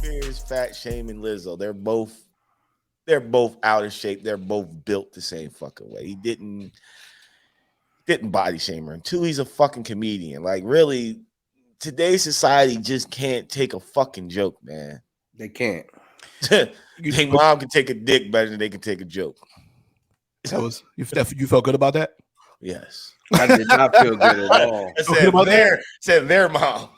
Spears fat shaming Lizzo. They're both out of shape. They're both built the same fucking way. He didn't body shame her. And two, he's a fucking comedian. Like, really, today's society just can't take a fucking joke, man. They can't. Their mom can take a dick better than they can take a joke. That was you felt good about that? Yes. I did not feel good at all. I said their mom.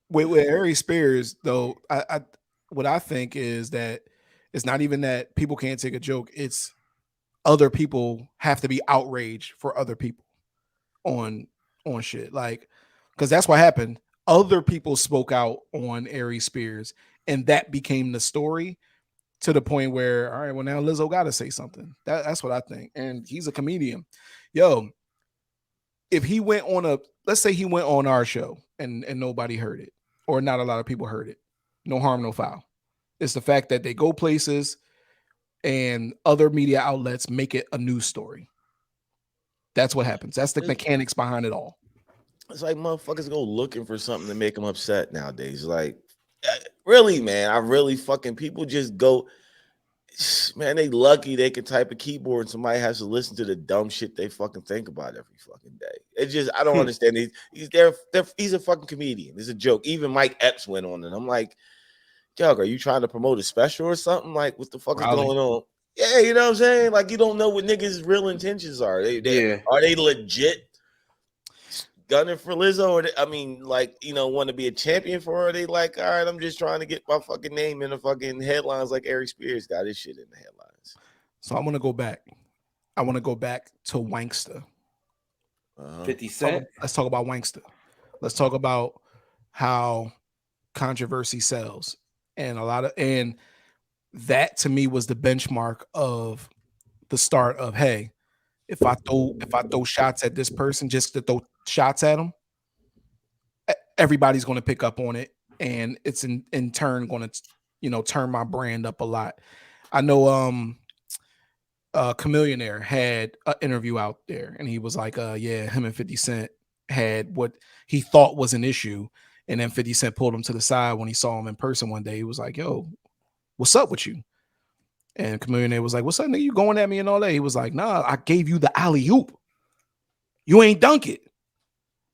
With Harry Spears, though, I what I think is that it's not even that people can't take a joke. It's other people have to be outraged for other people on shit. Like, because that's what happened. Other people spoke out on Ari Spears, and that became the story to the point where, all right, well, now Lizzo got to say something. That's what I think. And he's a comedian. Yo, if he went on let's say he went on our show and nobody heard it, or not a lot of people heard it, no harm, no foul. It's the fact that they go places and other media outlets make it a news story. That's what happens. That's the mechanics behind it all. It's like motherfuckers go looking for something to make them upset nowadays. Like, really, man, people just go, man, they lucky they can type a keyboard and somebody has to listen to the dumb shit they fucking think about every fucking day. It's just, I don't understand. He's a fucking comedian. It's a joke. Even Mike Epps went on, and I'm like, Doug, are you trying to promote a special or something? Like, what the fuck is going on? Yeah, you know what I'm saying? Like, you don't know what niggas' real intentions are. Are they legit gunning for Lizzo? Or want to be a champion for her? Are they like, all right, I'm just trying to get my fucking name in the fucking headlines like Ari Spears got his shit in the headlines. So I'm gonna go back. I want to go back to Wankster. 50 Cent. Let's talk about Wankster. Let's talk about how controversy sells. And that to me was the benchmark of the start of, hey, if I throw shots at this person just to throw shots at them, everybody's going to pick up on it, and it's in turn going to turn my brand up a lot. I know Chameleonaire had an interview out there, and he was like, him and 50 Cent had what he thought was an issue. And then 50 Cent pulled him to the side when he saw him in person one day. He was like, yo, what's up with you? And Chameleonaire was like, what's up, nigga? You going at me and all that? He was like, nah, I gave you the alley-oop. You ain't dunk it.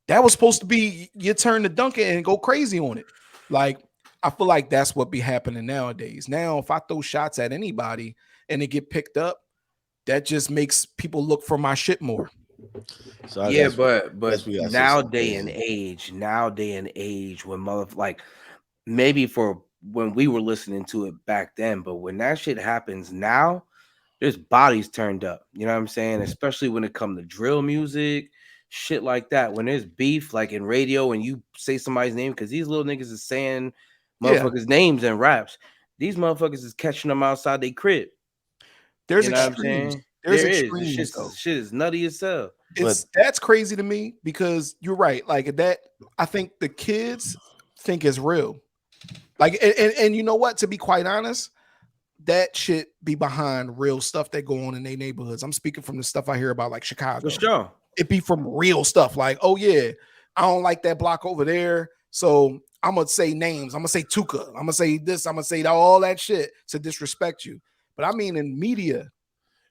That was supposed to be your turn to dunk it and go crazy on it. Like, I feel like that's what be happening nowadays. Now, if I throw shots at anybody and they get picked up, that just makes people look for my shit more. So yeah, but nowadays and age, when maybe for when we were listening to it back then, but when that shit happens now, there's bodies turned up. You know what I'm saying? Especially when it comes to drill music, shit like that. When there's beef, like in radio, and you say somebody's name, because these little niggas is saying motherfuckers' names and raps. These motherfuckers is catching them outside their crib. There's extremes. There's extremes. Shit is nutty as hell. That's crazy to me, because you're right. Like that, I think the kids think is real. Like, and you know what? To be quite honest, that shit be behind real stuff that go on in their neighborhoods. I'm speaking from the stuff I hear about, like Chicago. For sure. It be from real stuff. Like, oh yeah, I don't like that block over there, so I'm gonna say names. I'm gonna say Tuka. I'm gonna say this. I'm gonna say all that shit to disrespect you. But I mean, in media,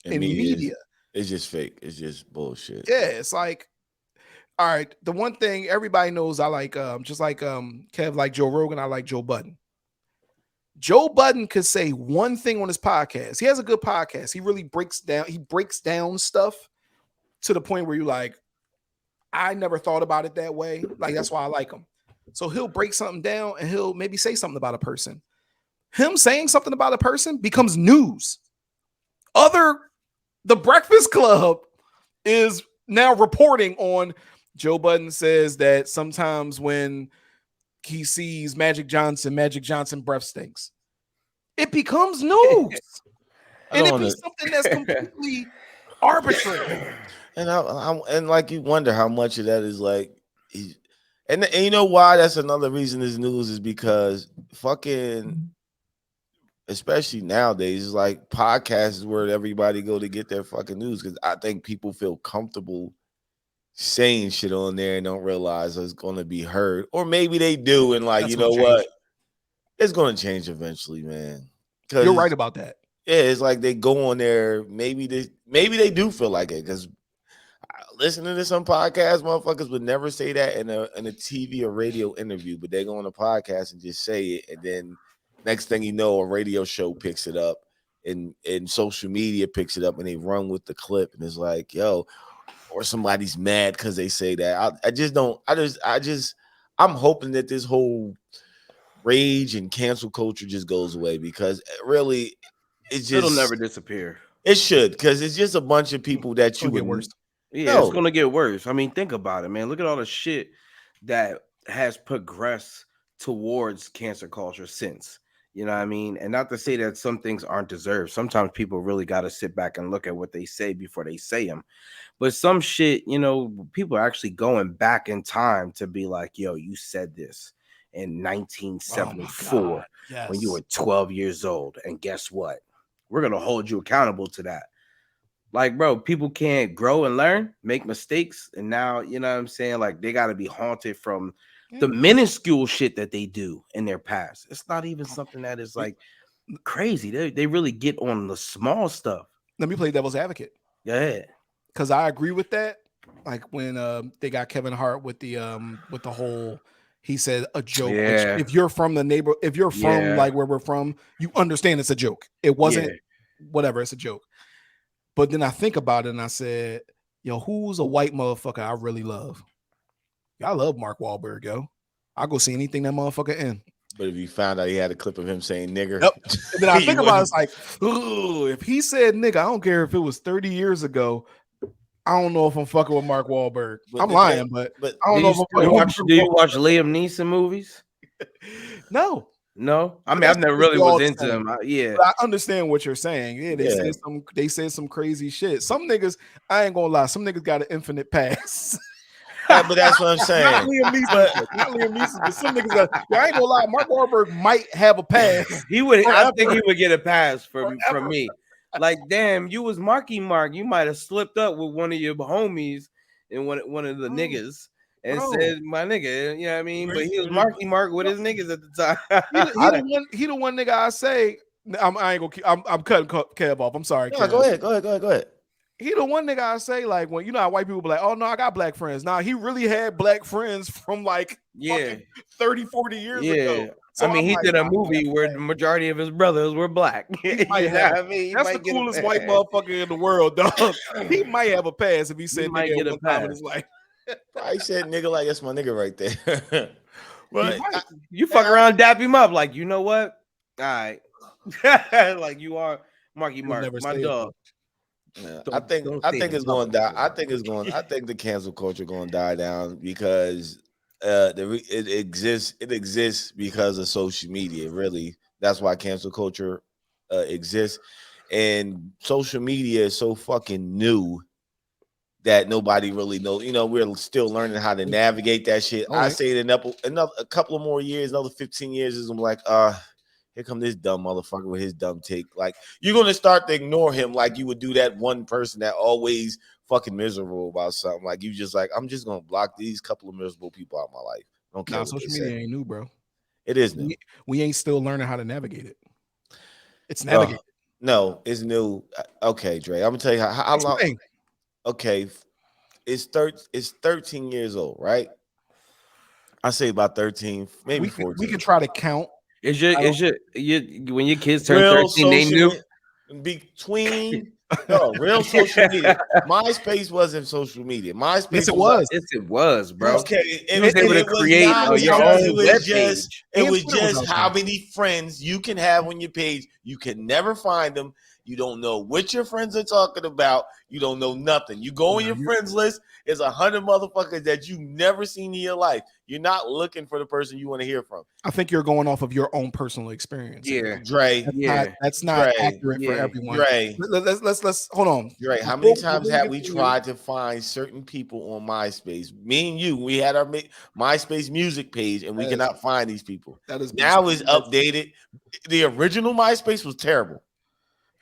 it's just fake. It's just bullshit. Yeah, it's like, all right. The one thing everybody knows, I like, just like Kev, like Joe Rogan, I like Joe Budden. Joe Budden could say one thing on his podcast. He has a good podcast. He really breaks down stuff to the point where you're like, I never thought about it that way. Like, that's why I like him. So he'll break something down and he'll maybe say something about a person. Him saying something about a person becomes news. The Breakfast Club is now reporting on Joe Budden says that sometimes when he sees Magic Johnson breath stinks. It becomes news. And it be something that's completely arbitrary. And like, you wonder how much of that is like, and you know why that's another reason this news is because fucking, especially nowadays, it's like podcasts is where everybody go to get their fucking news, because I think people feel comfortable saying shit on there and don't realize it's going to be heard, or maybe they do and like, That's you gonna know change. what, it's going to change eventually, man. You're right Because about that. yeah, it's like they go on there. Maybe they do feel like it because listening to some podcasts, motherfuckers would never say that in a TV or radio interview, but they go on a podcast and just say it, and then next thing you know, a radio show picks it up, and social media picks it up, and they run with the clip, and it's like, yo, or somebody's mad because they say that. I just don't. I'm hoping that this whole rage and cancel culture just goes away because really, it's It'll never just disappear. it should because it's just a bunch of people It's that you gonna would get worse. Yeah, it's know. gonna get worse. I mean, think about it, man. Look at all the shit that has progressed towards cancer culture since. You know what I mean? And not to say that some things aren't deserved. Sometimes people really got to sit back and look at what they say before they say them. But some shit, you know, people are actually going back in time to be like, yo, you said this in Oh my 1974 god. when you Yes. were 12 years old. And guess what? We're going to hold you accountable to that. Like, bro, people can't grow and learn, make mistakes. And now, you know what I'm saying? Like, they got to be haunted from Yeah. the minuscule shit that they do in their past. It's not even something that is like crazy. They really get on the small stuff. Let me play devil's advocate. Yeah. Because I agree with that. Like when they got Kevin Hart with the whole, he said a joke, which Yeah. if you're from the neighbor, if you're from Yeah. like where we're from, you understand it's a joke. It wasn't whatever, it's a joke. But then I think about it and I said, yo, who's a white motherfucker I really love? I love Mark Wahlberg, yo. I'll go see anything that motherfucker in. But if you found out he had a clip of him saying nigger, Yep. And then I you think about it, wouldn't. it's like, ooh, if he said nigga, I don't care if it was 30 years ago. I don't know if I'm fucking with Mark Wahlberg. But I'm the thing, lying, but but I don't Do know you if I'm still fucking with watch? Mark Do you Wahlberg. watch Liam Neeson movies? No. No, I But mean I've that's never because really we was all the into same. them. Yeah, But I understand what you're saying. Yeah, yeah, they said some crazy shit. Some niggas, I ain't gonna lie, some niggas got an infinite pass. but that's what I'm Not saying. Liam Neeson, But not Liam Neeson, but some niggas got, yeah, I ain't gonna lie, Mark Wahlberg might have a pass he would. I think forever. he would get a pass from Forever. me. Like, damn, you was Marky Mark. You might have slipped up with one of your homies and one of the niggas and Bro. said, "My nigga," you know what I mean. But he was but Marky Mark with his niggas at the I, time. He the one nigga I say. I ain't gonna keep, I'm cutting Kev off. I'm sorry, no, Kev. go ahead. He the one nigga I say, like, when you know how white people be like, oh no, I got black friends. Nah, he really had black friends from like Yeah, fucking 30, 40 years yeah. ago. I So mean, I'm he like, did a nah, he movie where the majority of his brothers were black. might You know have a, what I mean? He that's the might get a coolest white pass. motherfucker in the world, dog. He might have a pass if he He said might nigga get at a one time in pass. his life. Probably said nigga like that's my nigga right there. He But might. You fuck around, dap him up. Like, you know what? All right. Like, you are Marky He'll Mark, never my say it dog. though. yeah, Don't I say it think in it's going public, to die. though, I bro. think it's going. I think the cancel culture going to die down because it exists. It exists because of social media. Really, that's why cancel culture exists, and social media is so fucking new that nobody really knows. You know, we're still learning how to navigate that shit. No, I ain't. say it in another a couple of more years, another 15 years, is I'm like, here come this dumb motherfucker with his dumb take. Like, you're gonna start to ignore him like you would do that one person that always fucking miserable about something. Like, you just like, I'm just gonna block these couple of miserable people out of my life. I don't care Nah, what they social say. media ain't new, bro. It is new. We ain't still learning how to navigate it. It's Oh navigated. no, it's new. Okay, Dre. I'm gonna tell you how long. Explain. Okay, it's 13 years old, right? I say about 13, maybe We can 14. try to count. I don't, When your kids turn Real 13, they social knew. media between no real social media. MySpace wasn't social media. yes, MySpace it was like, was. Yes, it was, bro. okay, You was able to it was create not was your out because then. own web page. it And was Twitter was just out how then. many friends you can have on your page. You can never find them. You don't know what your friends are talking about. You don't know nothing. You go on No, your friends list. It's 100 motherfuckers that you've never seen in your life. You're not looking for the person you want to hear from. I think you're going off of your own personal experiences. Yeah, Dre, yeah, That's not Dre, accurate for yeah. everyone. Dre. Let's hold on. Right. How many Before times we have we continue, tried to find certain people on MySpace? Me and you, we had our MySpace music page, and we cannot find these people. that has been Now it's that's, updated. The original MySpace was terrible.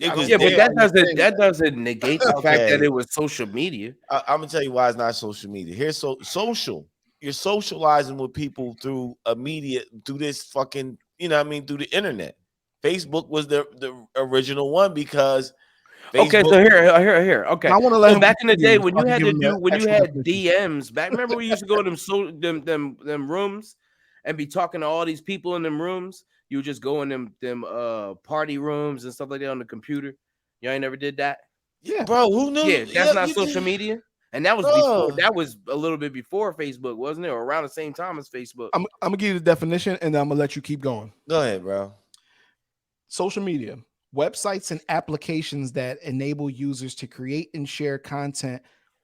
It was but that there. doesn't negate the fact that it was social media. I'm gonna tell you why it's not social media. Here's social. You're socializing with people through through this fucking, you know what I mean, through the internet. Facebook was the original one because Okay, Facebook. so here. Okay, I want to let so him back in the day continue when so I you can had give to him the do when you actual had definition. DMs back, remember we used to go to them rooms and be talking to all these people in them rooms. You would just go in them party rooms and stuff like that on the computer. Y'all ain't never did that? Yeah, Bro, who knew? Yeah, that's Yeah, not social media. And that was before. bro. That was a little bit before Facebook, wasn't it? Or around the same time as Facebook. I'm gonna give you the definition, and then I'm gonna let you keep going. Go ahead, bro. Social media, websites and applications that enable users to create and share content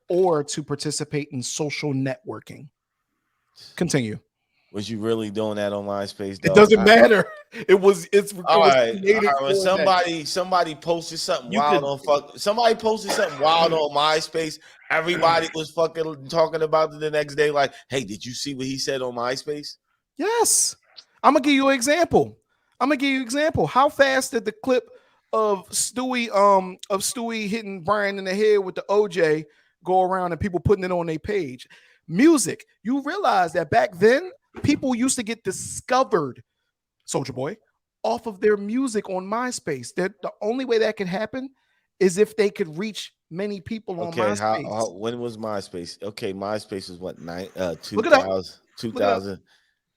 or to participate in social networking. Continue. Was you really doing that on MySpace It though? doesn't matter. It was All right, created all right. When for that. somebody posted something You wild could on somebody posted something wild on MySpace. Everybody was fucking talking about it the next day. Like, hey, did you see what he said on MySpace? Yes. I'm gonna give you an example. How fast did the clip of Stewie hitting Brian in the head with the OJ go around and people putting it on their page? Music. You realize that back then people used to get discovered, Soldier Boy, off of their music on MySpace. That the only way that could happen is if they could reach many people on Okay, MySpace. when was MySpace? Okay, MySpace was what, Look it up. 2000, Look it up.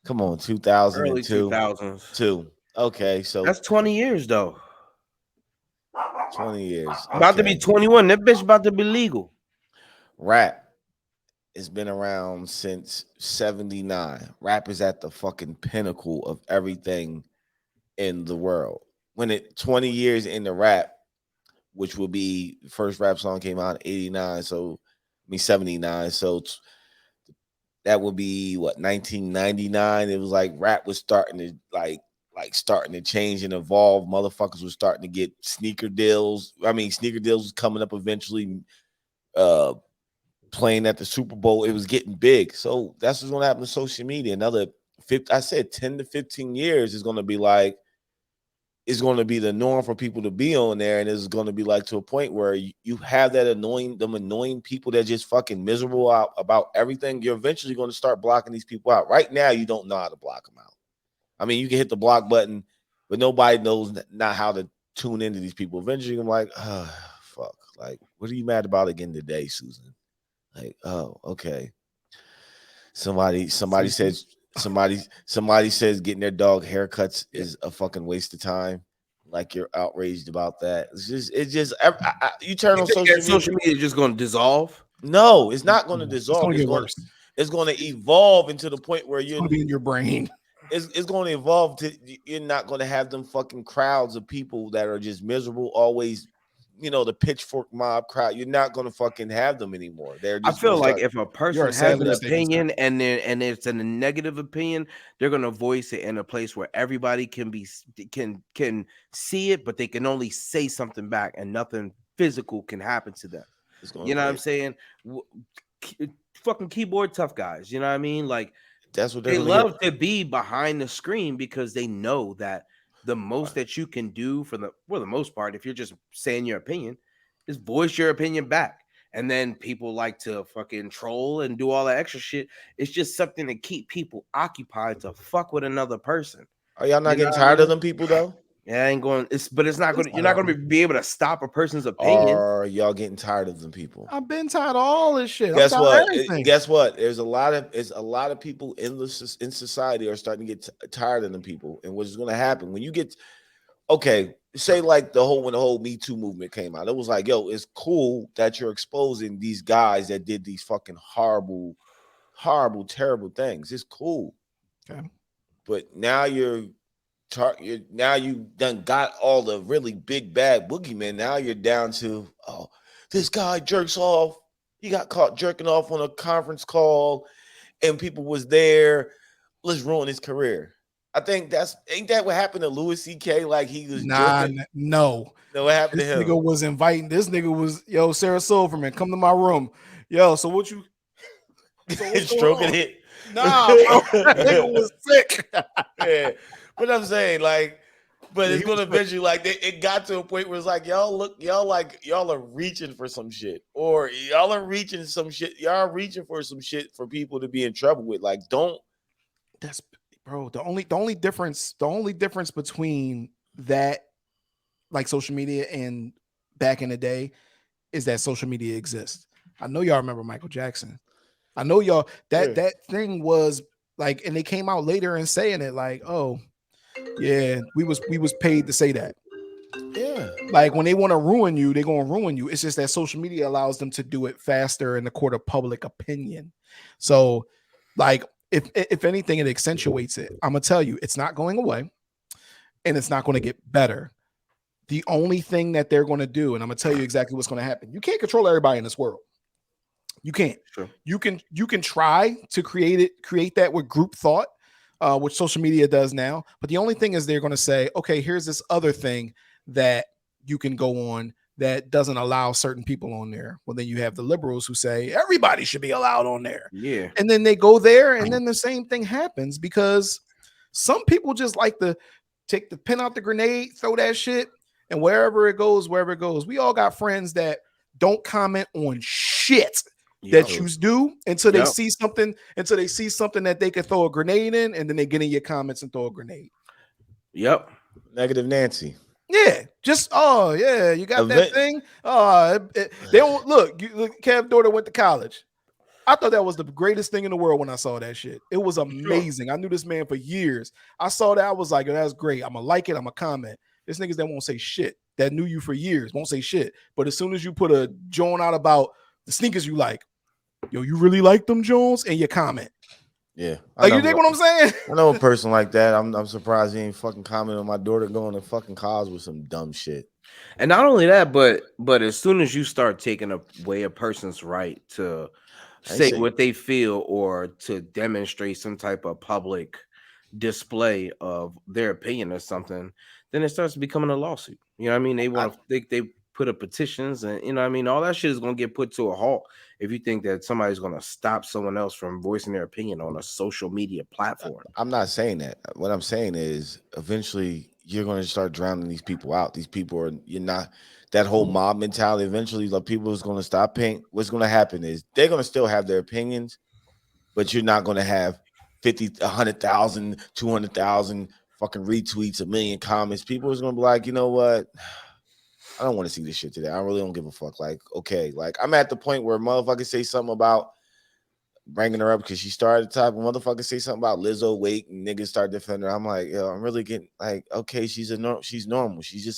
Come on, early 2002. 2000s. Okay, so That's 20 years though. 20 years. About to be 21. That bitch about to be legal. Rap has been around since 79. Rap is at the fucking pinnacle of everything in the world. When it 20 years into rap, which will be the first rap song came out in 89, so I mean 79. So that would be what, 1999. It was like rap was starting to starting to change and evolve. Motherfuckers were starting to get sneaker deals. I mean, sneaker deals was coming up eventually. Playing at the Super Bowl, it was getting big. So that's what's going to happen to social media. Another 50, I said 10 to 15 years is going to be like, it's going to be the norm for people to be on there. And it's going to be like to a point where you have that annoying people that just fucking miserable about everything. You're eventually going to start blocking these people out. Right now, you don't know how to block them out. I mean, you can hit the block button, but nobody knows not how to tune into these people. Eventually, I'm like, oh, fuck. Like, what are you mad about again today, Susan? Like, oh, okay. Somebody says somebody says getting their dog haircuts is a fucking waste of time. Like, you're outraged about that. It's just you turn on Social media is just going to dissolve. No, it's not going to dissolve. It's going to get worse. It's going to evolve into the point where it's going to be in your brain. It's going to evolve to, you're not going to have them fucking crowds of people that are just miserable, always, you know, the pitchfork mob crowd. You're not going to fucking have them anymore. They're just I feel like if a person has an opinion and it's a negative opinion, they're going to voice it in a place where everybody can see it, but they can only say something back and nothing physical can happen to them. You know what I'm saying? Fucking keyboard tough guys. You know what I mean? Like, that's what they love to be behind the screen because they know that the most that you can do for the most part, if you're just saying your opinion, is voice your opinion back. And then people like to fucking troll and do all that extra shit. It's just something to keep people occupied to fuck with another person. Are y'all not getting tired of them people though? Yeah, I ain't going. It's not going. You're not going to be able to stop a person's opinion. Are y'all getting tired of them people? I've been tired of all this shit. Guess what? Guess what? There's a lot of people in society are starting to get tired of them people. And what's going to happen when you get say like when the whole Me Too movement came out, it was like, yo, it's cool that you're exposing these guys that did these fucking horrible, terrible things. It's cool. Okay. But now you done got all the really big bad boogeymen. Now you're down to, oh, this guy jerks off. He got caught jerking off on a conference call, and people was there. Let's ruin his career. I think ain't that what happened to Louis C.K.? Like, he was jerking? No. What happened to him? This nigga was inviting. This nigga was, yo, Sarah Silverman, come to my room. Yo, so what you stroking it? Nah, bro. That nigga was sick. Yeah. But I'm saying, like, But it's gonna eventually it got to a point where it's like y'all are reaching for some shit, or y'all are reaching some shit. Y'all are reaching for some shit for people to be in trouble with. Like, don't. That's bro. The only difference between that, like social media and back in the day, is that social media exists. I know y'all remember Michael Jackson. I know y'all that thing was like, and they came out later and saying it like, oh yeah, we was paid to say that. Yeah. Like when they want to ruin you, they're gonna ruin you. It's just that social media allows them to do it faster in the court of public opinion. So, like, if anything, it accentuates it. I'm gonna tell you, it's not going away, and it's not going to get better. The only thing that they're going to do, and I'm gonna tell you exactly what's going to happen. You can't control everybody in this world. You can't. Sure. You can try to create that with group thought, which social media does now. But the only thing is they're going to say, okay, here's this other thing that you can go on that doesn't allow certain people on there. Well, then you have the liberals who say everybody should be allowed on there. Yeah. And then they go there, and then the same thing happens because some people just like to take the pin out the grenade, throw that shit, and wherever it goes. We all got friends that don't comment on shit that you do until they see something that they could throw a grenade in, and then they get in your comments and throw a grenade. Yep. Negative Nancy. Yeah, just you got that thing. They don't look. Kev's daughter went to college. I thought that was the greatest thing in the world when I saw that shit. It was amazing. Sure. I knew this man for years. I saw that. I was like, that's great. I'm gonna like it. I'm gonna comment. There's niggas that won't say shit. That knew you for years won't say shit. But as soon as you put a joint out about the sneakers you like, yo, you really like them Jones, and you comment. Yeah, like you dig what I'm saying? I know a person like that. I'm surprised he ain't fucking comment on my daughter going to fucking college with some dumb shit. And not only that, but as soon as you start taking away a person's right to say what they feel or to demonstrate some type of public display of their opinion or something, then it starts becoming a lawsuit. You know what I mean? They want to they put up petitions, and you know what I mean, all that shit is going to get put to a halt if you think that somebody's going to stop someone else from voicing their opinion on a social media platform. I'm not saying that. What I'm saying is eventually you're going to start drowning these people out. These people are, you're not, that whole mob mentality. Eventually the people is going to stop paying. What's going to happen is they're going to still have their opinions, but you're not going to have 50, 100,000, 200,000 fucking retweets, 1 million comments. People is going to be like, you know what? I don't want to see this shit today. I really don't give a fuck. Like, okay, like I'm at the point where motherfuckers say something about bringing her up because she started the type of motherfuckers say something about Lizzo weight and niggas start defending her. I'm like, yo, I'm really getting like, okay, she's normal. She's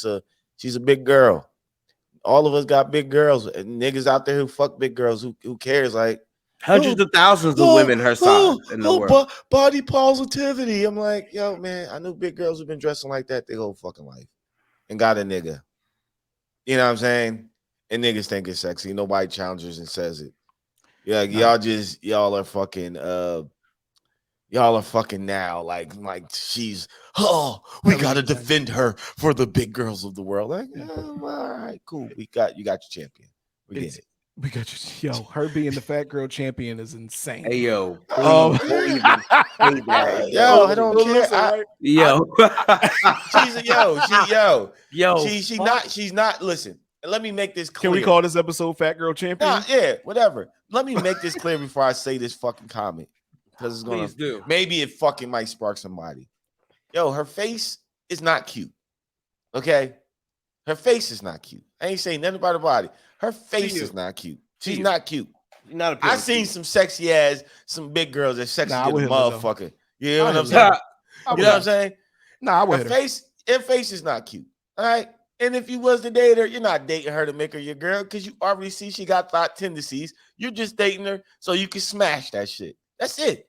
a big girl. All of us got big girls and niggas out there who fuck big girls. Who cares? Like hundreds of thousands of women her size in the world. Body positivity. I'm like, yo, man, I knew big girls who've been dressing like that their whole fucking life and got a nigga. You know what I'm saying? And niggas think it's sexy. Nobody challenges and says it. Yeah, y'all are fucking now like she's we gotta defend her for the big girls of the world. Like, all right, cool. You got your champion. We get it. We got you. Yo, her being the fat girl champion is insane. Hey, yo, I don't care. She's not. Listen, let me make this clear. Can we call this episode "Fat Girl Champion"? Nah, yeah, whatever. Let me make this clear before I say this fucking comment, because it's gonna maybe it fucking might spark somebody. Yo, her face is not cute. Okay, her face is not cute. I ain't saying nothing about her body. Her face is not cute. She's not cute. Not I seen some sexy ass, some big girls that sexy as a motherfucker. You know what I'm saying? You know what I'm saying? Nah, her face is not cute. All right. And if you was to date her, you're not dating her to make her your girl because you already see she got thought tendencies. You're just dating her so you can smash that shit. That's it.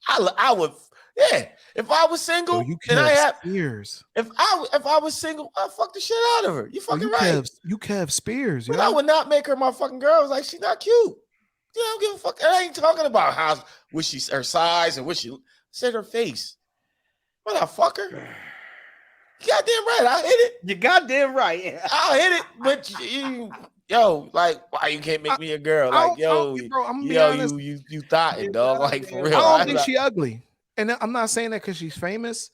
I would, yeah. If I was single, and I have Spears. If I was single, I'd fuck the shit out of her. You fucking right. You Kev Spears. But I would not make her my fucking girl. I was like, she's not cute. You don't give a fuck. I ain't talking about how her size and said her face. What I fuck her? You goddamn right. I hit it. You goddamn right. I'll hit it. But yo, like, why you can't make me a girl? Like, yo, bro, I'm you thought it, dog. Like for real. I don't think she ugly. And I'm not saying that because she's famous.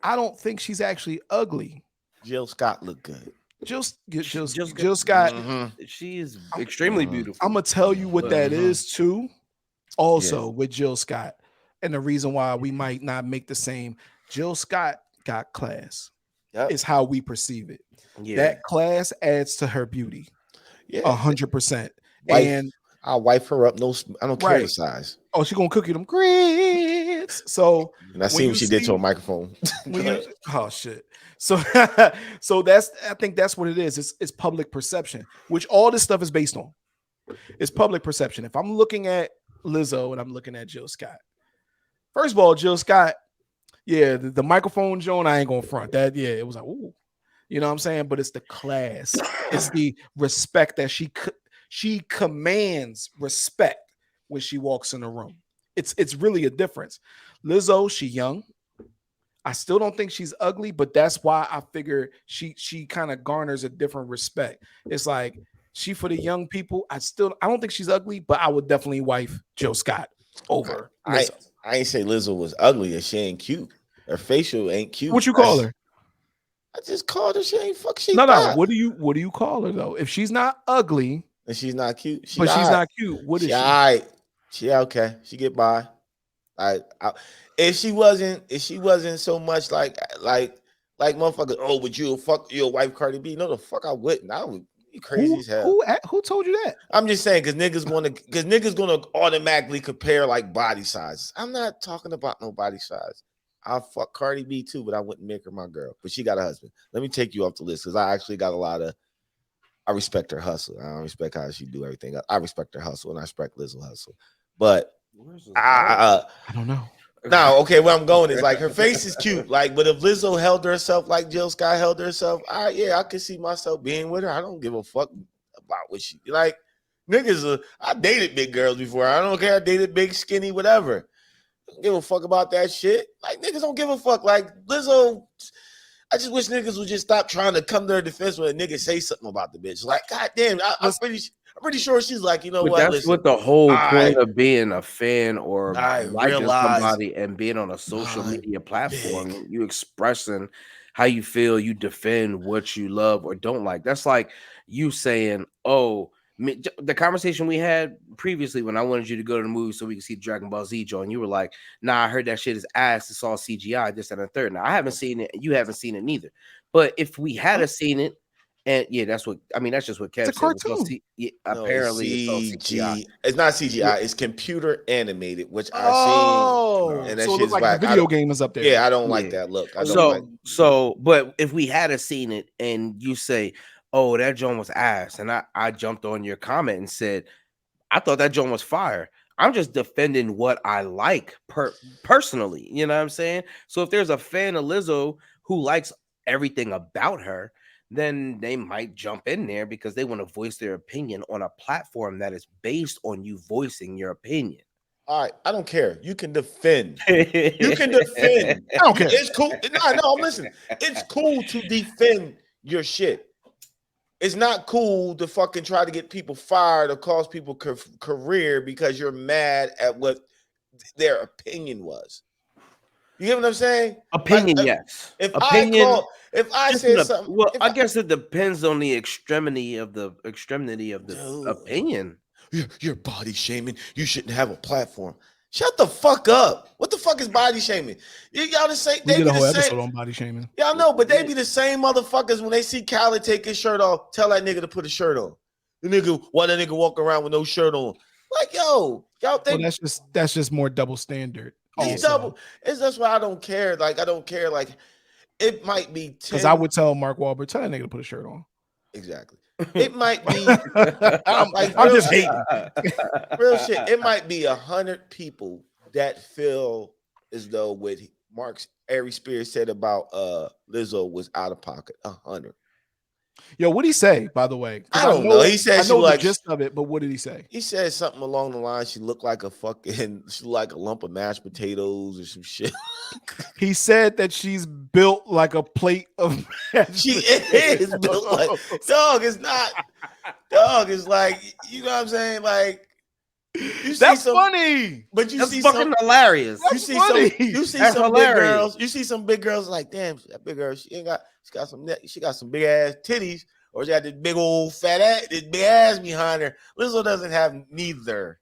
I don't think she's actually ugly. Jill Scott looked good. Jill Jill Scott. She is I'm, extremely I'm beautiful. gonna tell you what that is too. Also Yeah. with Jill Scott, and the reason why we might not make the same. Jill Scott got class. Yep. Is how we perceive it. Yeah. That class adds to her beauty. Yeah. 100%. Wife, And I'll wipe her up. No, I don't care the size. Oh, she gonna cook you them grits. So And I see what she did to a microphone. Oh shit. So so I think that's what it is. It's public perception, which all this stuff is based on. It's public perception. If I'm looking at Lizzo and I'm looking at Jill Scott, first of all, Jill Scott, yeah, the microphone Joan, I ain't gonna front that. Yeah, it was like, ooh, you know what I'm saying? But it's the class, it's the respect that she commands respect when she walks in the room. It's really a difference. Lizzo, she young. I still don't think she's ugly, but that's why I figure she kind of garners a different respect. It's like she for the young people. I don't think she's ugly, but I would definitely wife Jill Scott over Lizzo. I ain't say Lizzo was ugly and she ain't cute. Her facial ain't cute. What you call her? I just called her. She ain't fuck. She no. not. What do you call her though? If she's not ugly and she's not cute, she's not cute. What is she? All right. She okay. She get by. If she wasn't so much like motherfuckers. Oh, would you fuck your wife Cardi B? No, the fuck I wouldn't. I would be crazy as hell. Who told you that? I'm just saying because niggas gonna automatically compare like body sizes. I'm not talking about no body size. I'll fuck Cardi B too, but I wouldn't make her my girl. But she got a husband. Let me take you off the list because I actually got a lot of. I respect her hustle. I don't respect how she do everything. I respect her hustle and I respect Lizzo hustle. But I don't know. No, okay, where I'm going is like her face is cute. Like, but if Lizzo held herself like Jill Scott held herself, I can see myself being with her. I don't give a fuck about what she like. Niggas, I dated big girls before. I don't care. I dated big, skinny, whatever. I don't give a fuck about that shit. Like niggas don't give a fuck. Like Lizzo, I just wish niggas would just stop trying to come to her defense when a nigga say something about the bitch. Like, goddamn, I'm pretty sure she's like, you know but what? That's what the whole point of being a fan or liking somebody and being on a social media platform. You expressing how you feel, you defend what you love or don't like. That's like you saying, oh, the conversation we had previously when I wanted you to go to the movie so we could see Dragon Ball Z, Joe, and you were like, nah, I heard that shit is ass. It's all CGI, this and the third. Now, I haven't seen it. You haven't seen it neither. But if we had seen it, and yeah, that's just what Kev said. It's a cartoon. Apparently, it's CG. It's not CGI. It's computer animated, which I see. And that so it looks like the video game is up there. Yeah, I don't like that look. I don't but if we had seen it, and you say, "Oh, that joint was ass," and I jumped on your comment and said, "I thought that joint was fire." I'm just defending what I like personally. You know what I'm saying? So if there's a fan of Lizzo who likes everything about her, then they might jump in there because they want to voice their opinion on a platform that is based on you voicing your opinion. All right, I don't care. You can defend. You can defend. I don't care. It's cool. No, I'm listening. It's cool to defend your shit. It's not cool to fucking try to get people fired or cause people career because you're mad at what their opinion was. You get what I'm saying? Opinion, yes. If opinion, if I said something, well, I guess it depends on the extremity of the opinion. You're body shaming. You shouldn't have a platform. Shut the fuck up. What the fuck is body shaming? Y'all the same. We did a whole episode on body shaming. Y'all know, but they be the same motherfuckers when they see Khaled take his shirt off. Tell that nigga to put a shirt on. Why that nigga walk around with no shirt on? Like, yo, y'all think that's just more double standard. It's double. That's why I don't care. Like, I don't care. Like, it might be because I would tell Mark Wahlberg, tell that nigga to put a shirt on. Exactly. It might be. I'm just hating. Real shit. It might be 100 people that feel as though what Ari Spears said about Lizzo was out of pocket. 100. Yo, what did he say? By the way, I don't know. He said I know the gist of it, but what did he say? He said something along the line. She looked like a lump of mashed potatoes or some shit. He said that she's built like a plate of. She is built like dog. It's not dog. It's like, you know what I'm saying. Like That's funny. But you that's see fucking some hilarious. That's funny. You see That's some hilarious. big girls. You see some big girls like, damn, that big girl. She got some big ass titties, or she got this big old fat ass, this big ass behind her. Lizzo doesn't have neither.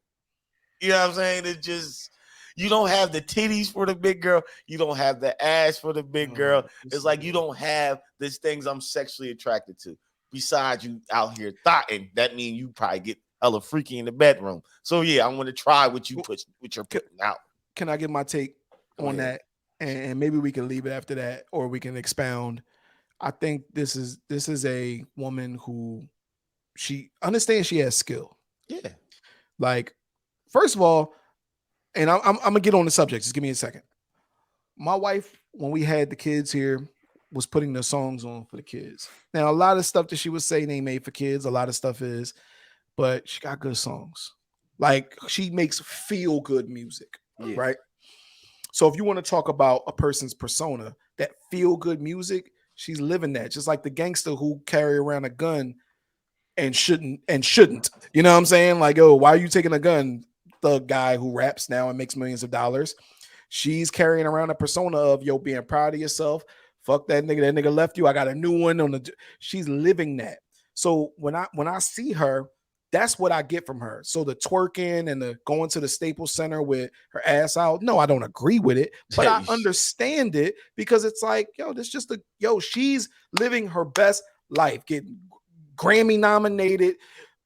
You know what I'm saying? It's just you don't have the titties for the big girl. You don't have the ass for the big girl. It's like you don't have these things I'm sexually attracted to. Besides, you out here thotting. That means you probably get hella freaky in the bedroom. So yeah, I want to try what you're putting out. Can I get my take on that? And maybe we can leave it after that, or we can expound. I think this is a woman who she understands she has skill. Yeah. Like, first of all, and I'm gonna get on the subject. Just give me a second. My wife, when we had the kids here, was putting the songs on for the kids. Now, a lot of stuff that she was saying ain't made for kids. A lot of stuff is, but she got good songs. Like, she makes feel good music, right? So if you want to talk about a person's persona, that feel good music, she's living that. Just like the gangster who carry around a gun and shouldn't. You know what I'm saying? Like, oh, why are you taking a gun? The guy who raps now and makes millions of dollars. She's carrying around a persona of, yo, being proud of yourself. Fuck that nigga. That nigga left you. I got a new one on the. She's living that. So when I see her, that's what I get from her. So the twerking and the going to the Staples Center with her ass out. No, I don't agree with it, but I understand it because it's like, yo, this just she's living her best life, getting Grammy nominated.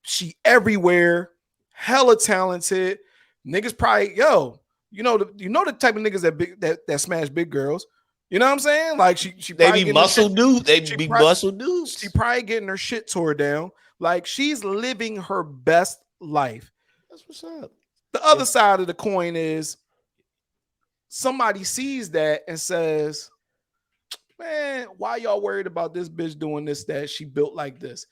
She everywhere, hella talented. Niggas probably, you know the type of niggas that smash big girls. You know what I'm saying? Like she they be muscle dudes. They be muscle dudes. She probably getting her shit tore down. Like, she's living her best life. That's what's up. The other side of the coin is somebody sees that and says, man, why y'all worried about this bitch doing this, that she built like this?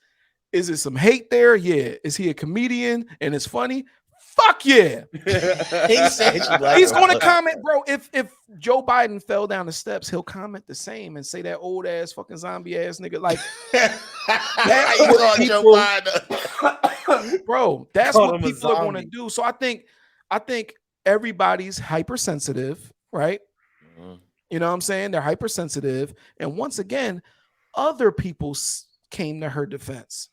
Is it some hate there? Yeah. Is he a comedian and it's funny? Fuck yeah. He said he's going to comment, bro. If Joe Biden fell down the steps, he'll comment the same and say that old ass fucking zombie ass nigga. Like, that's what people, Joe Biden. Bro, that's what people are going to do. So I think everybody's hypersensitive, right? Mm-hmm. You know what I'm saying? They're hypersensitive. And once again, other people came to her defense.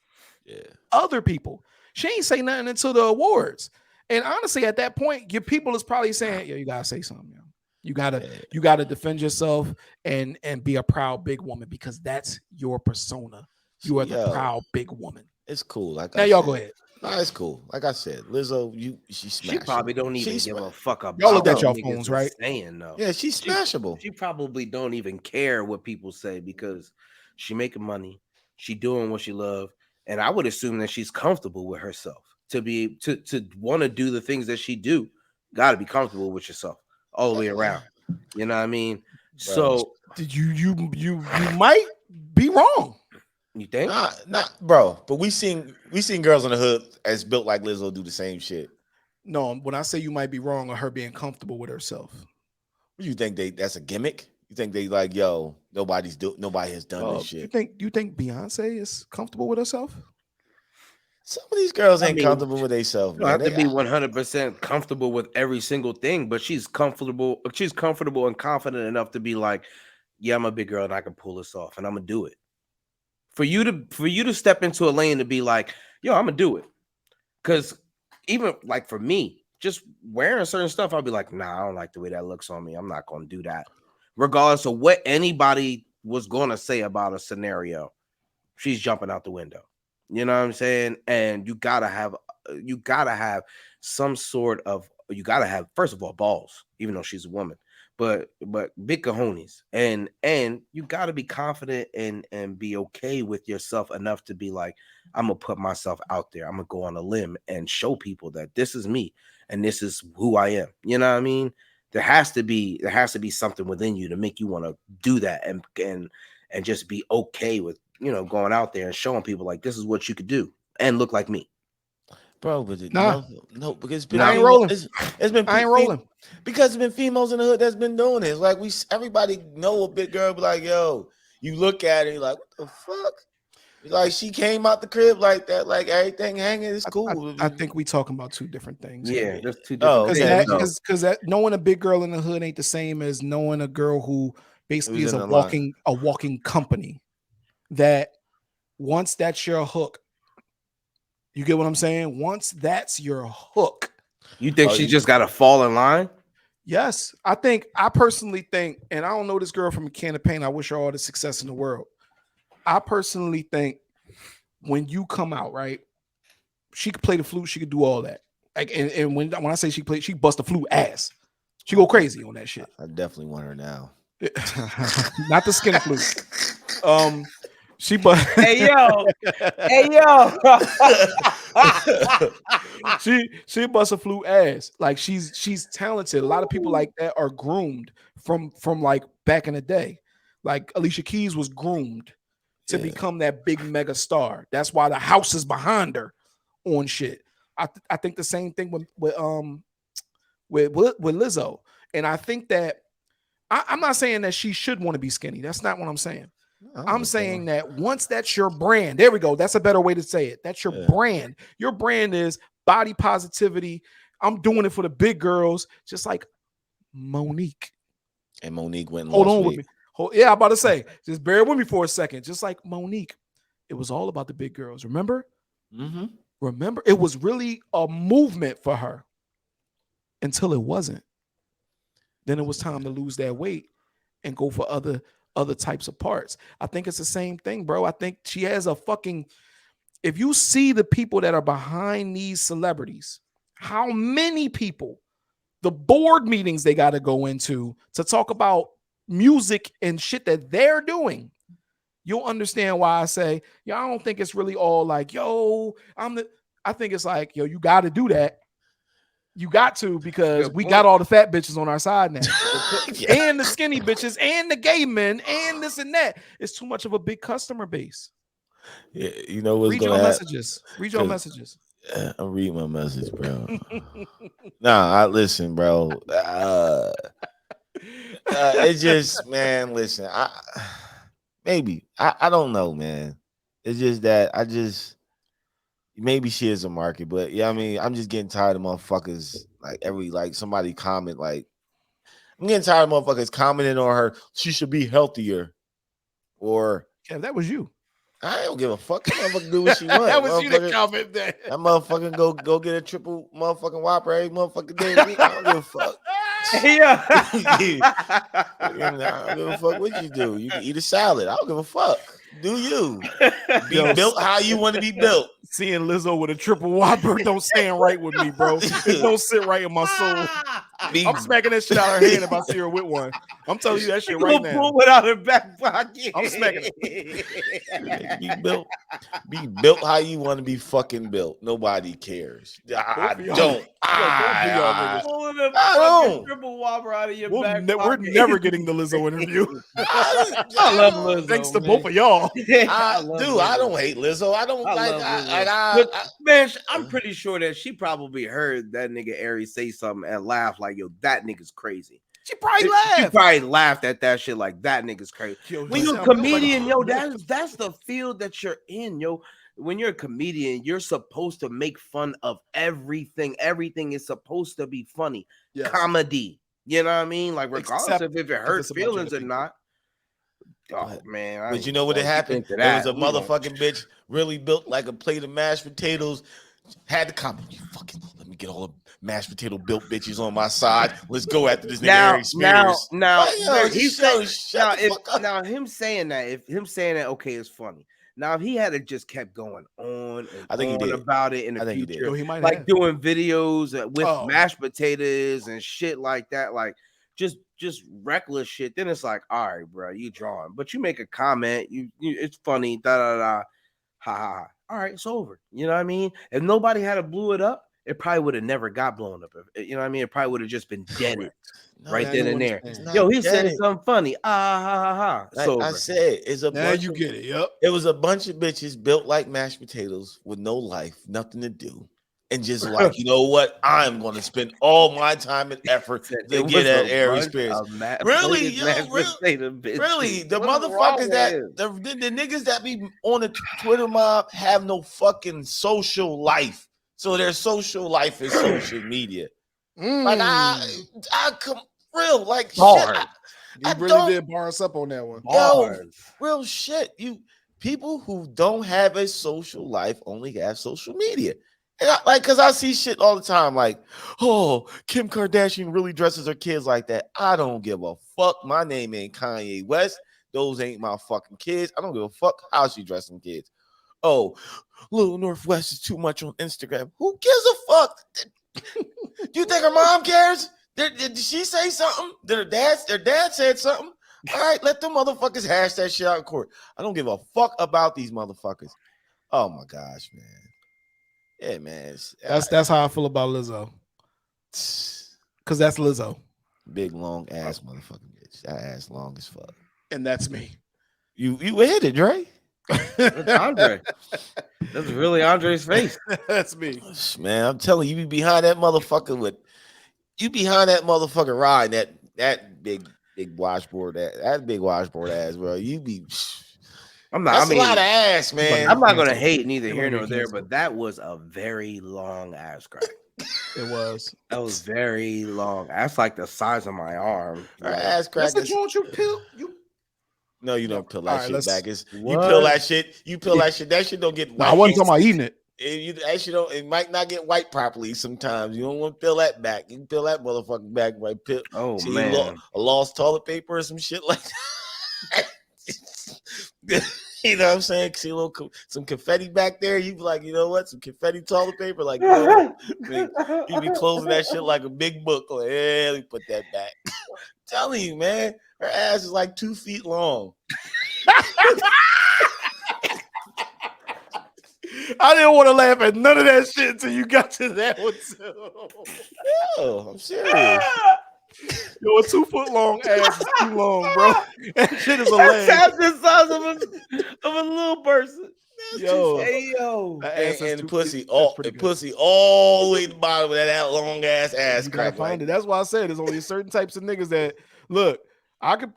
Yeah. Other people. She ain't say nothing until the awards. And honestly, at that point, your people is probably saying, yo, you gotta say something, yo. You gotta defend yourself and be a proud big woman, because that's your persona. You are the proud big woman. It's cool. Like now, y'all go ahead. No, it's cool. Like I said, Lizzo, she probably don't even give a fuck about y'all look at y'all phones, right? Saying no. Yeah, she's smashable. She probably don't even care what people say because she making money. She doing what she love. And I would assume that she's comfortable with herself to want to do the things that she do. Got to be comfortable with yourself all the way around. You know what I mean? Bro, so did you might be wrong. You think? Nah, bro. But we seen girls in the hood as built like Lizzo do the same shit. No, when I say you might be wrong on her being comfortable with herself, you think that's a gimmick? You think they like, yo, nobody has done this shit? You think Beyonce is comfortable with herself? Some of these girls ain't comfortable with themselves. You don't have to be 100% comfortable with every single thing, but she's comfortable. She's comfortable and confident enough to be like, yeah, I'm a big girl and I can pull this off, and I'm gonna do it. For you to step into a lane to be like, yo, I'm gonna do it, because even like for me, just wearing certain stuff, I'll be like, nah, I don't like the way that looks on me. I'm not gonna do that. Regardless of what anybody was going to say about a scenario, she's jumping out the window. You know what I'm saying? And you gotta have some sort of, you gotta have, first of all, balls, even though she's a woman, but big cojones, and you gotta be confident and be okay with yourself enough to be like, I'm gonna put myself out there. I'm gonna go on a limb and show people that this is me and this is who I am. You know what I mean? There has to be something within you to make you want to do that and just be okay with, you know, going out there and showing people like, this is what you could do and look like me. Bro, but no, because it's been I ain't rolling. It's been I ain't rolling because it's been females in the hood that's been doing this. Like everybody know a big girl, be like, yo, you look at it, you're like, what the fuck? Like she came out the crib like that, like everything hanging is cool. I think we talking about two different things. Yeah, there's two different things. Because that knowing a big girl in the hood ain't the same as knowing a girl who basically is a walking company. That once that's your hook, you get what I'm saying? Once that's your hook. You think she just got to fall in line? Yes. I personally think, and I don't know this girl from a can of paint. I wish her all the success in the world. I personally think when you come out, right, she could play the flute, she could do all that. Like, and when I say she bust the flute ass. She go crazy on that shit. I definitely want her now. Not the skin flute. She but hey yo, she bust a flute ass. Like she's talented. A lot of people like that are groomed from like back in the day. Like Alicia Keys was groomed to become that big mega star. That's why the house is behind her on shit. I think the same thing with Lizzo. And I think that I'm not saying that she should want to be skinny. That's not what I'm saying. I'm saying that once that's your brand, there we go. That's a better way to say it. That's your brand. Your brand is body positivity. I'm doing it for the big girls, just like Monique. And Monique went and hold lost on weight. with me. I'm about to say, just bear with me for a second. Just like Monique, it was all about the big girls. Remember? Mm-hmm. Remember, it was really a movement for her until it wasn't. Then it was time to lose that weight and go for other types of parts. I think it's the same thing, bro. I think she has a fucking, if you see the people that are behind these celebrities, how many people, the board meetings they got to go into to talk about music and shit that they're doing, you'll understand why I say, I don't think it's really all like, I think it's like, you got to do that. You got to, because we got all the fat bitches on our side now. And the skinny bitches and the gay men and this and that. It's too much of a big customer base. Yeah, you know what's Read your messages. Read your messages. I'm reading my message, bro. I listen, bro. It's just, man, listen. I don't know, man. It's just that maybe she is a market, but I mean, I'm just getting tired of motherfuckers like somebody comment like, I'm getting tired of motherfuckers commenting on her. She should be healthier, or that was you. I don't give a fuck. That motherfucker do what she wants. That was you that comment that. That motherfucker go get a triple motherfucking Whopper every motherfucking day. I don't give a fuck. Yeah. I don't give a fuck what you do. You can eat a salad. I don't give a fuck. Do you be built how you want to be built? Seeing Lizzo with a triple Whopper don't stand right with me, bro. It don't sit right in my soul. I'm smacking that shit out of her hand if I see her with one. I'm telling you that shit right now. Pull it out her back pocket. I'm smacking it. Be built how you want to be fucking built. Nobody cares. I don't. I don't. Triple Whopper out of your back pocket. We're never getting the Lizzo interview. I love Lizzo. Thanks to both of y'all. I don't hate Lizzo. I don't man, I'm pretty sure that she probably heard that nigga Aries say something and laugh like, yo, that nigga's crazy. She probably laughed. She probably laughed at that shit like, that nigga's crazy. When you're a comedian, that's the field that you're in, yo. When you're a comedian, you're supposed to make fun of everything. Everything is supposed to be funny. Yes. Comedy. You know what I mean? Like, regardless if it hurts feelings or not. Oh man! But you know what happened? There was a motherfucking bitch really built like a plate of mashed potatoes. Had to comment. You fucking let me get all the mashed potato built bitches on my side. Let's go after this nigga Aries Spears. Him saying that, okay, it's funny. Now, if he had just kept going on and on about it in the future, he might like doing videos with mashed potatoes and shit like that, like just reckless shit, then it's like, all right, bro, you drawing. But you make a comment, you it's funny, ha ha. All right, it's over. You know what I mean? If nobody had blew it up, it probably would have never got blown up. You know what I mean? It probably would have just been dead right then and there. Yo, he said something funny. Ha. Like I said, it's a bunch. You get it. Yep. It was a bunch of bitches built like mashed potatoes with no life, nothing to do. and just like, you know what? I'm going to spend all my time and effort to get that Aries experience. Really, yo, really, the motherfuckers the niggas that be on the Twitter mob have no fucking social life. So their social life is social media. Like I come real like bars. shit. You really did bar us up on that one. Yo, real shit. You people who don't have a social life only have social media. And cause I see shit all the time, like, oh, Kim Kardashian really dresses her kids like that. I don't give a fuck. My name ain't Kanye West. Those ain't my fucking kids. I don't give a fuck how she dressing kids. Oh, Little Northwest is too much on Instagram. Who gives a fuck? Do you think her mom cares? Did she say something? Did their dad said something? All right, let them motherfuckers hash that shit out in court. I don't give a fuck about these motherfuckers. Oh my gosh, man. Yeah, man. That's how I feel about Lizzo. Cause that's Lizzo. Big long ass motherfucking bitch. That ass long as fuck. And that's me. You hit it, Dre. That's Andre. That's really Andre's face. That's me. Man, I'm telling you, you be behind that motherfucker ride, that big washboard, that big washboard ass, bro. You be that's a lot of ass, man. I'm not gonna hate neither here nor there, but that was a very long ass crack. It was. That was very long. That's like the size of my arm. Her ass crack. That's what you peel. No, you don't peel that shit back. You peel that shit. You peel that shit. That shit don't get white. I wasn't talking about eating it. It might not get white properly sometimes. You don't want to peel that back. You can peel that motherfucking back by peel. Oh man, a lost toilet paper or some shit like that. You know what I'm saying? See some confetti back there. You be like, you know what? Some confetti toilet paper. Like, you know, you be closing that shit like a big book. Like, yeah, let me put that back. I'm telling you, man, her ass is like 2 feet long. I didn't want to laugh at none of that shit until you got to that one. Yo, I'm serious. Yo, a 2 foot long ass is too long, bro. That shit is a leg. That's the size of a little person. Yo, and pussy all the way to the bottom of that long ass crack. Find it. That's why I said there's only certain types of niggas that look. I can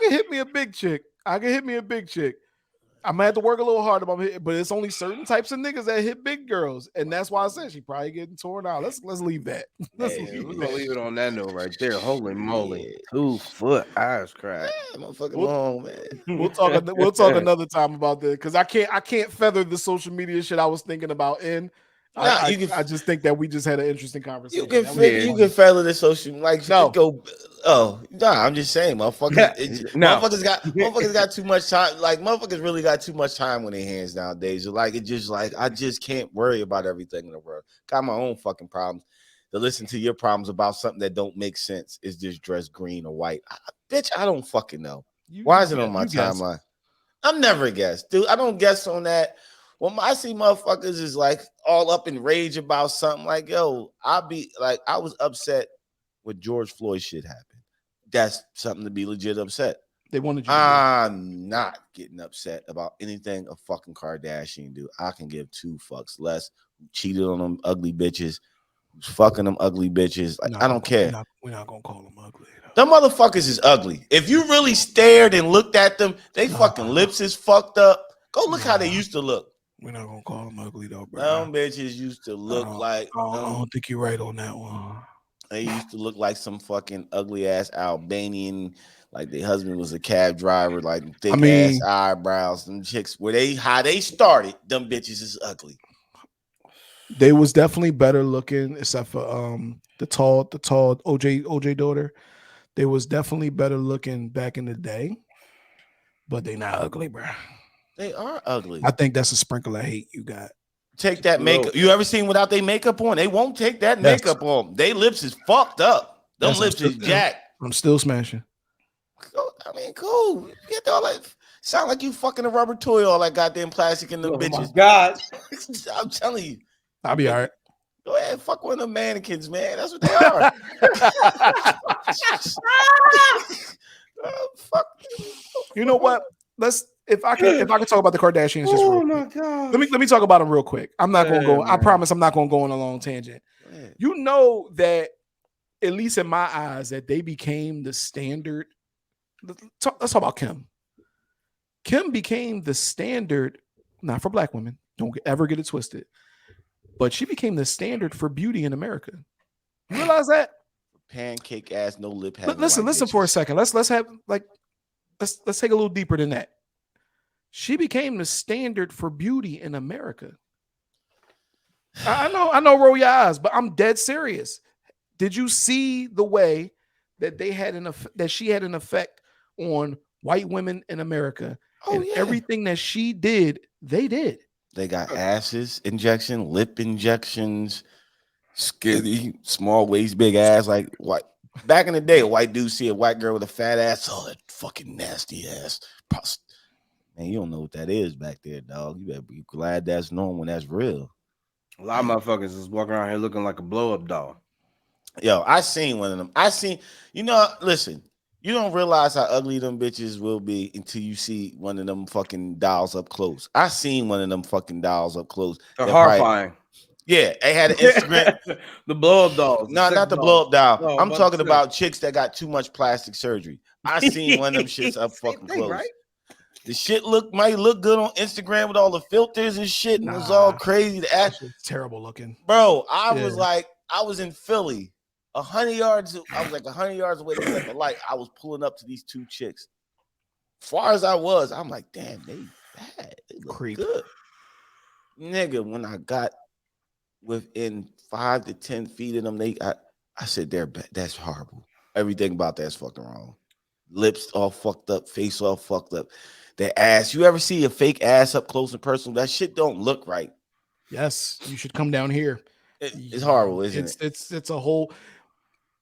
hit me a big chick. I might have to work a little harder, but it's only certain types of niggas that hit big girls, and that's why I said she probably getting torn out. Let's leave that. We're gonna leave it on that note right there. Holy moly, 2 foot ass crack. Motherfucking long, man. We'll talk another time about this because I can't feather the social media shit I was thinking about in. I just think that we just had an interesting conversation. You can feather the social go. Oh no, I'm just saying, motherfuckers got too much time. Like motherfuckers really got too much time on their hands nowadays. Like it just like I just can't worry about everything in the world. Got my own fucking problems. To listen to your problems about something that don't make sense is just dressed green or white. Bitch, I don't fucking know. Why is it on my timeline? I'm never guessed, dude. I don't guess on that. When I see motherfuckers is like all up in rage about something, like, yo, I was upset when George Floyd shit happened. That's something to be legit upset. They wanted you. I'm not getting upset about anything a fucking Kardashian do. I can give 2 fucks less. Who cheated on them ugly bitches, who's fucking them ugly bitches. Like, I don't care. We're not gonna call them ugly. Them motherfuckers is ugly. If you really stared and looked at them, they fucking lips is fucked up. Go look how they used to look. We're not gonna call them ugly though, bro. Them bitches used to look like. I don't think you're right on that one. They used to look like some fucking ugly ass Albanian. Like their husband was a cab driver, like thick ass eyebrows. Them chicks how they started. Them bitches is ugly. They was definitely better looking, except for the tall OJ daughter. They was definitely better looking back in the day, but they not ugly, bro. They are ugly. I think that's a sprinkle of hate you got. Take that makeup. You ever seen without their makeup on? They won't take that makeup on. They lips is fucked up. Them lips is jacked. I'm still smashing. I mean, cool. Get all that. Sound like you fucking a rubber toy, all that goddamn plastic in them bitches. My God. I'm telling you. I'll be all right. Go ahead, fuck one of them mannequins, man. That's what they are. Fuck. You know what? if I can talk about the Kardashians just real quick. Let me talk about them real quick. I'm not gonna go. I promise I'm not gonna go on a long tangent. You know that, at least in my eyes, that they became the standard. Let's talk about Kim. Kim became the standard, not for black women. Don't ever get it twisted. But she became the standard for beauty in America. You realize that? Pancake ass, no lip. Listen for a second. Let's take a little deeper than that. She became the standard for beauty in America. I know, roll your eyes, but I'm dead serious. Did you see the way that she had an effect on white women in America? Everything that she did, they did. They got asses injection, lip injections, skinny, small waist, big ass. Like what? Back in the day, a white dude see a white girl with a fat ass. Oh, that fucking nasty ass. Man, you don't know what that is back there, dog. You better be glad that's known when that's real. A lot of motherfuckers is walking around here looking like a blow-up doll. Yo, I seen one of them. Listen, you don't realize how ugly them bitches will be until you see one of them fucking dolls up close. I seen one of them fucking dolls up close. They're horrifying. Yeah, they had an Instagram. The blow-up dolls. No, not the blow-up doll. No, I'm talking about chicks that got too much plastic surgery. I seen one of them shits up fucking close. Right? The shit might look good on Instagram with all the filters and shit, and it's all crazy. It's terrible looking. Bro, I was in Philly, 100 yards. I was like 100 yards away from the light. I was pulling up to these two chicks. As far as I was, I'm like, damn, they bad. They look good. Nigga, when I got within 5 to 10 feet of them, I said, they're bad. That's horrible. Everything about that's fucking wrong. Lips all fucked up, face all fucked up. Their ass. You ever see a fake ass up close and personal? That shit don't look right. Yes, you should come down here. It's horrible, isn't it? It's a whole.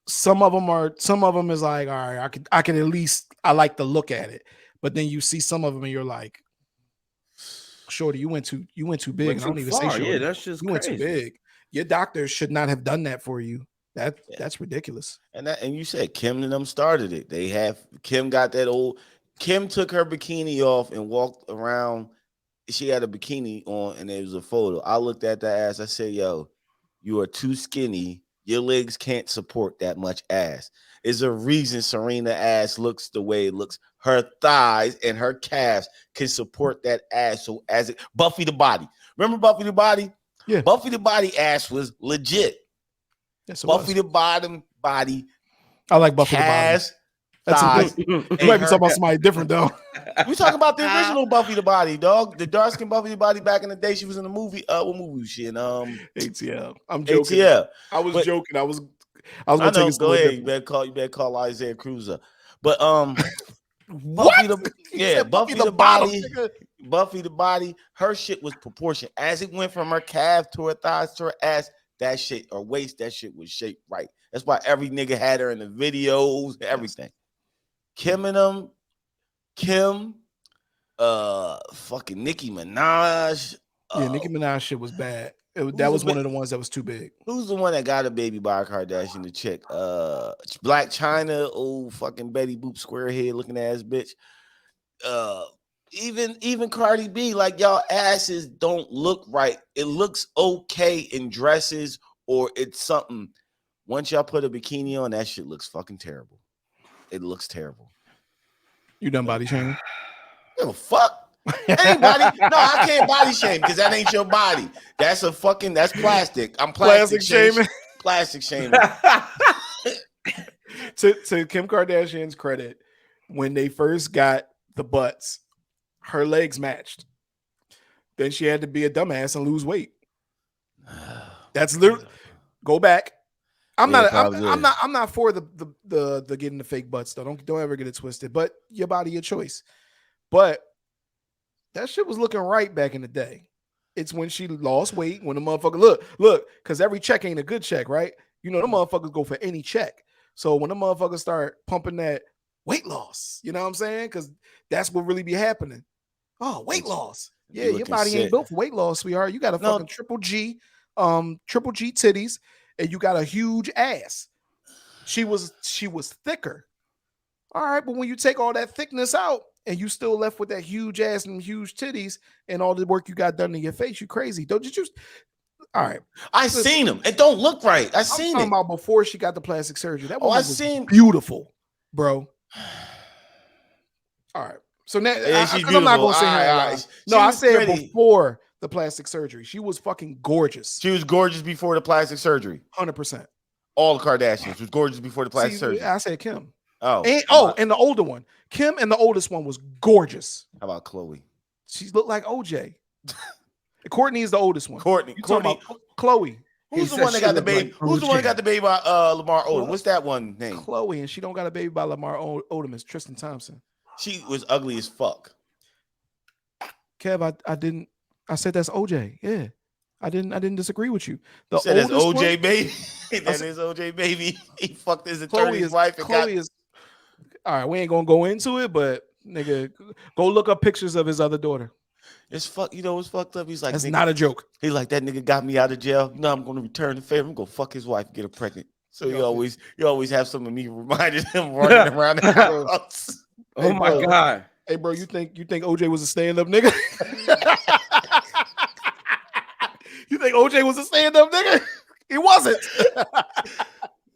Some of them is like, all right, I can at least, I like to look at it. But then you see some of them and you're like, shorty, you went too big. I don't even say shorty. Yeah, that's just you went too big. Your doctor should not have done that for you. That's ridiculous. And you said Kim and them started it. Kim got that old. Kim took her bikini off and walked around. She had a bikini on, and there was a photo. I looked at that ass. I said, "Yo, you are too skinny. Your legs can't support that much ass." There's a reason Serena ass looks the way it looks. Her thighs and her calves can support that ass. So Buffy the Body. Remember Buffy the Body? Yeah. Buffy the Body ass was legit. Yes, Buffy the body. I like Buffy the Body. That's you might be talking about somebody different though. We talking about the original Buffy the Body, dog. The dark skin Buffy the Body back in the day. She was in the movie. What movie was she in? ATL. I'm joking. ATL. I was joking. I was gonna take it. Go ahead. You better call Isaiah Cruiser. But what? Buffy the Body. Buffy the Body. Her shit was proportioned as it went from her calf to her thighs to her ass. That shit or waist. That shit was shaped right. That's why every nigga had her in the videos and everything. Kim and them, fucking Nicki Minaj. Yeah, Nicki Minaj shit was bad. That was one of the ones that was too big. Who's the one that got a baby by a Kardashian? The chick, Black China, old fucking Betty Boop square head looking ass bitch. Even Cardi B, like y'all asses don't look right. It looks okay in dresses or it's something. Once y'all put a bikini on, that shit looks fucking terrible. It looks terrible. You done body shaming? Yo, fuck. Anybody? No, I can't body shame because that ain't your body. That's plastic. I'm plastic shaming. Plastic shaming. To Kim Kardashian's credit, when they first got the butts, her legs matched. Then she had to be a dumbass and lose weight. That's literally go back. I'm not for the getting the fake butts though. Don't ever get it twisted. But your body, your choice. But that shit was looking right back in the day. It's when she lost weight, when the motherfucker look, because every check ain't a good check, right? You know, the motherfuckers go for any check. So when the motherfuckers start pumping that weight loss, you know what I'm saying? Because that's what really be happening. Oh, weight loss. Yeah, your body ain't built for weight loss, sweetheart. You got a fucking triple G titties, and you got a huge ass. She was thicker. All right, but when you take all that thickness out, and you still left with that huge ass and huge titties and all the work you got done to your face. You crazy. Don't you? All right. I seen them. It don't look right. I'm talking about before she got the plastic surgery. That woman was beautiful, bro. All right. So now, because I'm not gonna say her. No, I said before the plastic surgery. She was fucking gorgeous. She was gorgeous before the plastic surgery. 100%. All the Kardashians was gorgeous before the plastic surgery. I said Kim. Oh, and the older one. Kim and the oldest one was gorgeous. How about Chloe? She looked like OJ. Courtney is the oldest one. Courtney. Chloe. Who's the one that got the baby? Who's the one that got the baby by Lamar Odom? What's that one name? Chloe, and she don't got a baby by Lamar Odom. It's Tristan Thompson. She was ugly as fuck. Kev, I said that's OJ. Yeah. I didn't disagree with you. You said that's OJ baby. That is OJ baby. He fucked his attorney's wife and Chloe is. All right, we ain't gonna go into it, but nigga, go look up pictures of his other daughter. It's fuck. You know what's fucked up? He's like, that's not a joke. He's like, that nigga got me out of jail. You know, I'm gonna return the favor. I'm gonna fuck his wife and get her pregnant. So you always have some of me reminded him running around the house. Oh my god. Hey bro, you think OJ was a stand-up nigga? You think OJ was a stand-up nigga? He wasn't.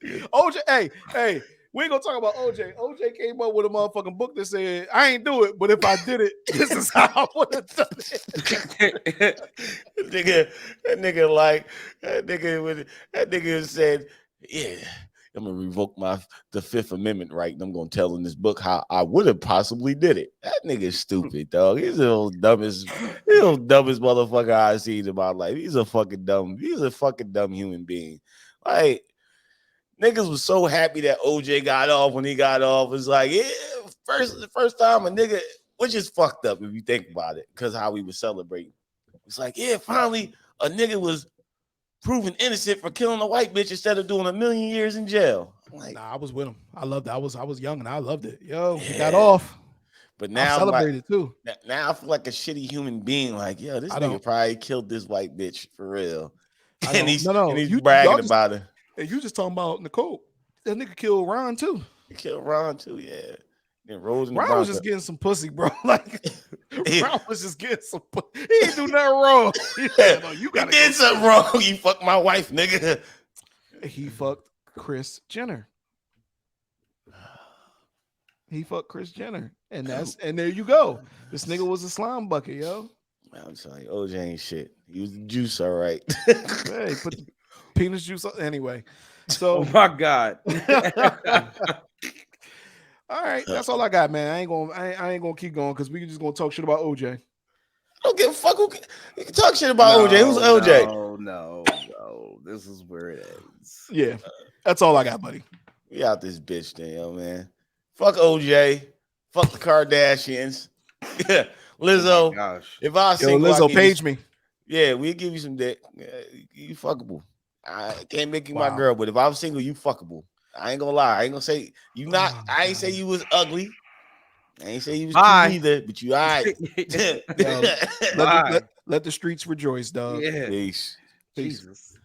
OJ, hey, we ain't gonna talk about OJ. OJ came up with a motherfucking book that said, I ain't do it, but if I did it, this is how I would have done it. That nigga said, yeah, I'm gonna revoke the Fifth Amendment right, and I'm gonna tell in this book how I would have possibly did it. That nigga's stupid, dog. He's the dumbest motherfucker I've seen in my life. He's a fucking dumb human being. Like, niggas was so happy that OJ got off when he got off. It's like, yeah, the first time a nigga, which is fucked up if you think about it, because how we were celebrating. It's like, yeah, finally a nigga was proven innocent for killing a white bitch instead of doing 1 million years in jail. Like, nah, I was with him. I loved it. I was young and I loved it. Yo, he got off. But now I celebrated too. Now I feel like a shitty human being. Like, yo, this nigga probably killed this white bitch for real. And he's bragging about it. And you just talking about Nicole. That nigga killed Ron too. He killed Ron too, yeah. Then Ron was just getting some pussy, bro. Like Ron was just getting some pussy. He didn't do nothing wrong. He did something wrong. You fucked my wife, nigga. He fucked Kris Jenner. And there you go. This nigga was a slime bucket, yo. I'm telling you, OJ ain't shit. He was the juice, all right. Hey, put the penis juice on. Anyway. So oh my god. All right, that's all I got, man. I ain't gonna keep going because we just gonna talk shit about OJ. I don't give a fuck. You can talk shit about OJ. Who's OJ? No. This is where it ends. Yeah, that's all I got, buddy. We out this bitch, damn man. Fuck OJ. Fuck the Kardashians. Lizzo. Oh if I single, Lizzo, page me. Yeah, we'll give you some dick. You fuckable. I can't make you my girl, but if I'm single, you fuckable. I ain't gonna lie. I ain't gonna say you not. I ain't say you was ugly. I ain't say you was cute either, but you all right. Let the streets rejoice, dog. Yeah. Peace. Jesus.